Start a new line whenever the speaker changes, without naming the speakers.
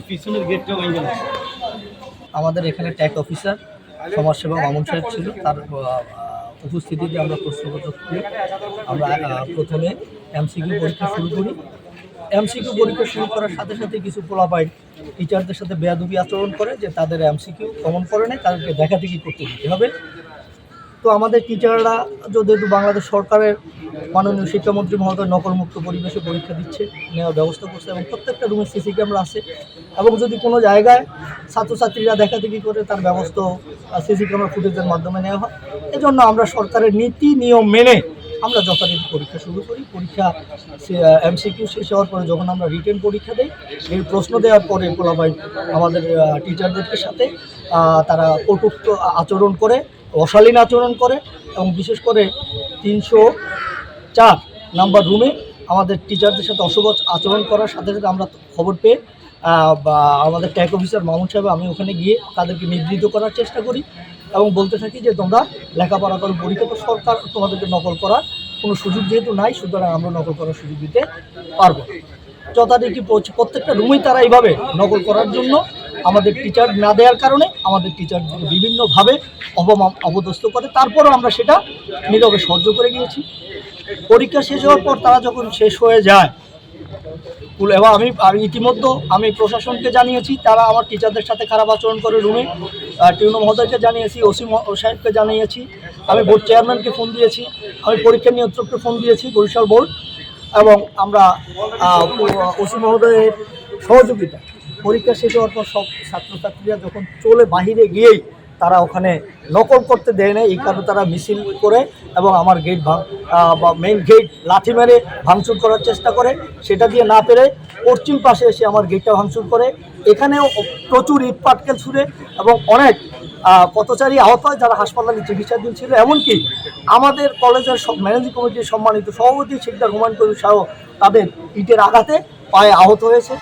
পিছনের গেটটা ভেঙে গেল।
আমাদের এখানে ট্যাগ অফিসার সমাজসেবক মামুন সাহেব ছিল, তার উপস্থিতিতে আমরা প্রশ্নপত্র খুলি। আমরা প্রথমে এমসিকিউ পরীক্ষা শুরু করি। এমসিকিউ পরীক্ষা শুরু করার সাথে সাথে কিছু পোলাপাইন টিচারদের সাথে বেয়াদবি আচরণ করে যে তাদের এমসিকিউ কমন করে নেয়, তাদেরকে দেখাদেখি করতে দিতে হবে। তো আমাদের টিচাররা যেহেতু বাংলাদেশ সরকারের মাননীয় শিক্ষামন্ত্রী মহোদয় নকলমুক্ত পরিবেশে পরীক্ষা দিচ্ছে, নেওয়ার ব্যবস্থা করছে এবং প্রত্যেকটা রুমে সিসি ক্যামেরা আছে এবং যদি কোনো জায়গায় ছাত্রছাত্রীরা দেখাদেখি করে তার ব্যবস্থা সিসি ক্যামেরা ফুটেজের মাধ্যমে নেওয়া হয়। এজন্য আমরা সরকারের নীতি নিয়ম মেনে আমরা যথারীতি পরীক্ষা শুরু করি। পরীক্ষা এমসিকিউ শেষ হওয়ার পরে যখন আমরা রিটেন পরীক্ষা দিই, এই প্রশ্ন দেওয়ার পরে পোলাপাই আমাদের টিচারদের সাথে তারা কটূক্ত আচরণ করে, অশালীন আচরণ করে এবং বিশেষ করে 304 নাম্বার রুমে আমাদের টিচারদের সাথে অশুভ আচরণ করার সাথে সাথে আমরা খবর পেয়ে বা আমাদের ট্যাগ অফিসার মামুন সাহেব আমি ওখানে গিয়ে তাদেরকে নিবৃত্ত করার চেষ্টা করি এবং বলতে থাকি যে তোমরা লেখাপড়া করো, পরীক্ষা তো সরকার তোমাদেরকে নকল করার কোনো সুযোগ যেহেতু নাই, সুতরাং আমরা নকল করার সুযোগ দিতে পারবো। যথারীতি প্রত্যেকটা রুমেই তারা এইভাবে নকল করার জন্য আমাদের টিচার না দেওয়ার কারণে আমাদের টিচারদেরকে বিভিন্নভাবে অপদস্থ করে। তারপরও আমরা সেটা নীরবে সহ্য করে গিয়েছি। পরীক্ষা শেষ হওয়ার পর তারা যখন শেষ হয়ে যায় এবং আমি ইতিমধ্যে আমি প্রশাসনকে জানিয়েছি, তারা আমার টিচারদের সাথে খারাপ আচরণ করে রুমে। টিউনো মহোদয়কে জানিয়েছি, ওসি সাহেবকে জানিয়েছি, আমি বোর্ড চেয়ারম্যানকে ফোন দিয়েছি, আমি পরীক্ষা নিয়ন্ত্রককে ফোন দিয়েছি বরিশাল বোর্ড, এবং আমরা ওসি মহোদয়ের সহযোগিতা পরীক্ষা শেষ হওয়ার পর সব ছাত্রছাত্রীরা যখন চলে বাহিরে গিয়েই তারা ওখানে নকল করতে দেয় না, এই কারণে তারা মিছিল করে এবং আমার গেট বা মেইন গেট লাথি মেরে ভাঙচুর করার চেষ্টা করে। সেটা দিয়ে না পেরে পশ্চিম পাশে এসে আমার গেটটা ভাঙচুর করে। এখানেও প্রচুর ইট পাটকেল ছুঁড়ে এবং অনেক পথচারী আহত হয় যারা হাসপাতালে চিকিৎসাধীন ছিল। এমনকি আমাদের কলেজের ম্যানেজিং কমিটির সম্মানিত সভাপতি শিকদার হুমায়ুন কবির সহ তাদের ইটের আঘাতে পায়ে আহত হয়েছে।